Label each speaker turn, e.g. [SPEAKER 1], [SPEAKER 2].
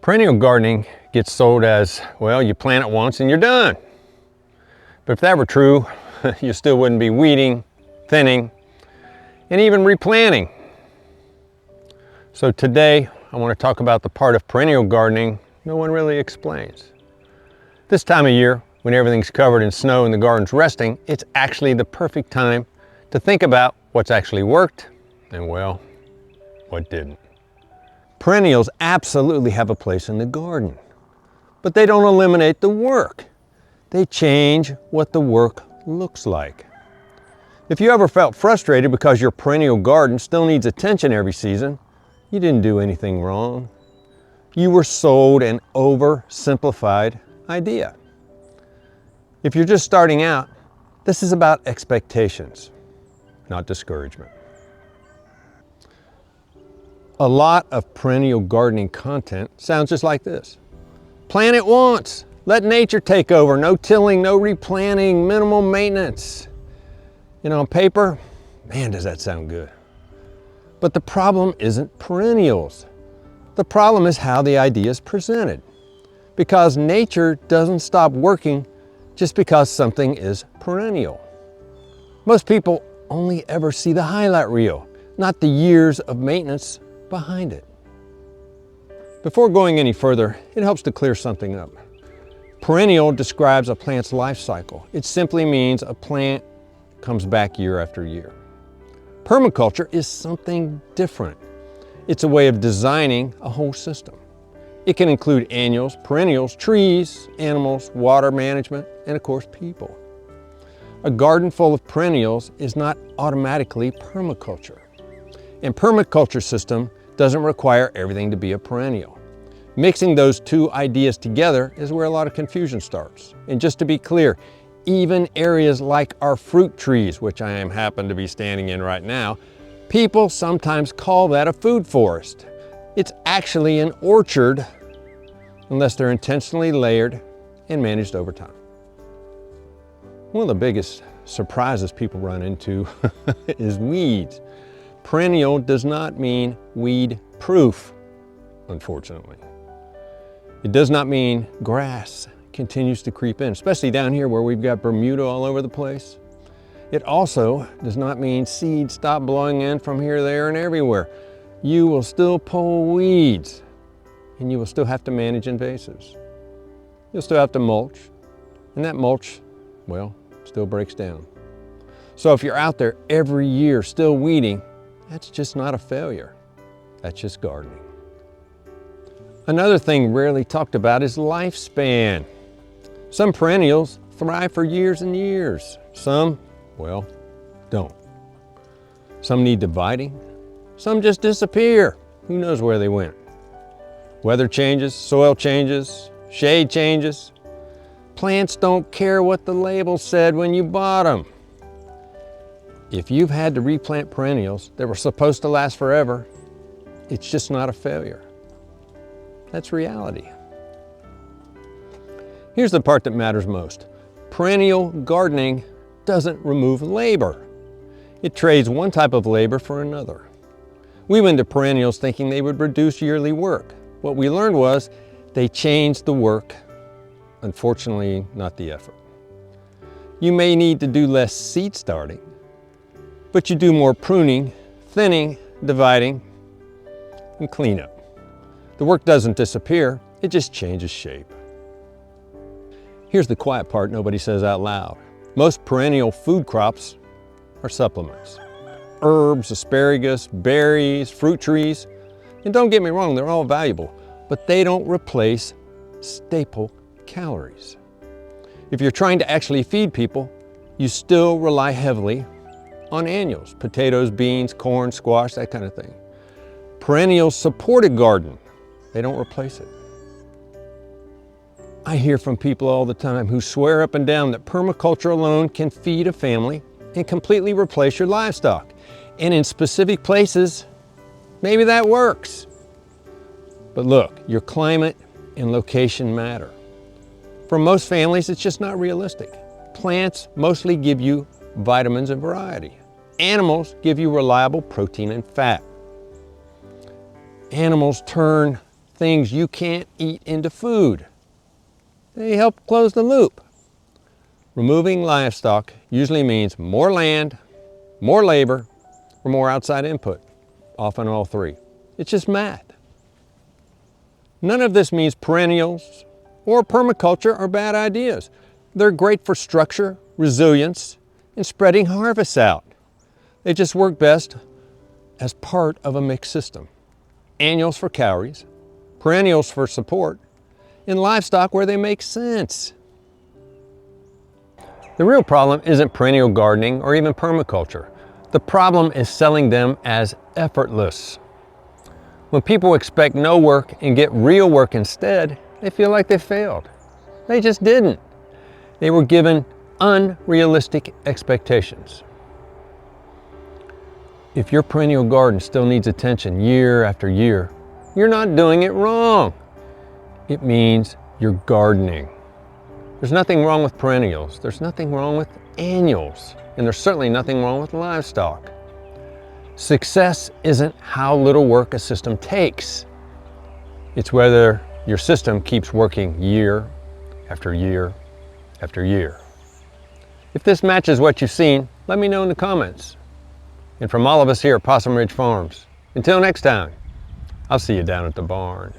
[SPEAKER 1] Perennial gardening gets sold as, well, you plant it once and you're done. But if that were true, you still wouldn't be weeding, thinning, and even replanting. So today, I want to talk about the part of perennial gardening no one really explains. This time of year, when everything's covered in snow and the garden's resting, it's actually the perfect time to think about what's actually worked and, well, what didn't. Perennials absolutely have a place in the garden, but they don't eliminate the work. They change what the work looks like. If you ever felt frustrated because your perennial garden still needs attention every season, you didn't do anything wrong. You were sold an oversimplified idea. If you're just starting out, this is about expectations, not discouragement. A lot of perennial gardening content sounds just like this. Plant it once, let nature take over, no tilling, no replanting, minimal maintenance. You know, on paper, man, does that sound good. But the problem isn't perennials. The problem is how the idea is presented. Because nature doesn't stop working just because something is perennial. Most people only ever see the highlight reel, not the years of maintenance behind it. Before going any further, it helps to clear something up. Perennial describes a plant's life cycle. It simply means a plant comes back year after year. Permaculture is something different. It's a way of designing a whole system. It can include annuals, perennials, trees, animals, water management, and of course people. A garden full of perennials is not automatically permaculture. And permaculture system doesn't require everything to be a perennial. Mixing those two ideas together is where a lot of confusion starts. And just to be clear, even areas like our fruit trees, which I happen to be standing in right now, people sometimes call that a food forest. It's actually an orchard unless they're intentionally layered and managed over time. One of the biggest surprises people run into is weeds. Perennial does not mean weed-proof, unfortunately. It does not mean grass continues to creep in, especially down here where we've got Bermuda all over the place. It also does not mean seeds stop blowing in from here, there, and everywhere. You will still pull weeds, and you will still have to manage invasives. You'll still have to mulch, and that mulch, well, still breaks down. So if you're out there every year still weeding, that's just not a failure. That's just gardening. Another thing rarely talked about is lifespan. Some perennials thrive for years and years. Some, well, don't. Some need dividing. Some just disappear. Who knows where they went? Weather changes, soil changes, shade changes. Plants don't care what the label said when you bought them. If you've had to replant perennials that were supposed to last forever, it's just not a failure. That's reality. Here's the part that matters most. Perennial gardening doesn't remove labor. It trades one type of labor for another. We went to perennials thinking they would reduce yearly work. What we learned was they changed the work, unfortunately not the effort. You may need to do less seed starting, but you do more pruning, thinning, dividing, and cleanup. The work doesn't disappear, it just changes shape. Here's the quiet part nobody says out loud. Most perennial food crops are supplements. Herbs, asparagus, berries, fruit trees. And don't get me wrong, they're all valuable, but they don't replace staple calories. If you're trying to actually feed people, you still rely heavily on annuals, potatoes, beans, corn, squash, that kind of thing. Perennials support a garden. They don't replace it. I hear from people all the time who swear up and down that permaculture alone can feed a family and completely replace your livestock. And in specific places, maybe that works. But look, your climate and location matter. For most families, it's just not realistic. Plants mostly give you vitamins and variety. Animals give you reliable protein and fat. Animals turn things you can't eat into food. They help close the loop. Removing livestock usually means more land, more labor, or more outside input, often all three. It's just math. None of this means perennials or permaculture are bad ideas. They're great for structure, resilience, and spreading harvests out. They just work best as part of a mixed system. Annuals for calories, perennials for support, and livestock where they make sense. The real problem isn't perennial gardening or even permaculture. The problem is selling them as effortless. When people expect no work and get real work instead, they feel like they failed. They just didn't. They were given unrealistic expectations. If your perennial garden still needs attention year after year, you're not doing it wrong. It means you're gardening. There's nothing wrong with perennials. There's nothing wrong with annuals. And there's certainly nothing wrong with livestock. Success isn't how little work a system takes. It's whether your system keeps working year after year after year. If this matches what you've seen, let me know in the comments. And from all of us here at Possum Ridge Farms, until next time, I'll see you down at the barn.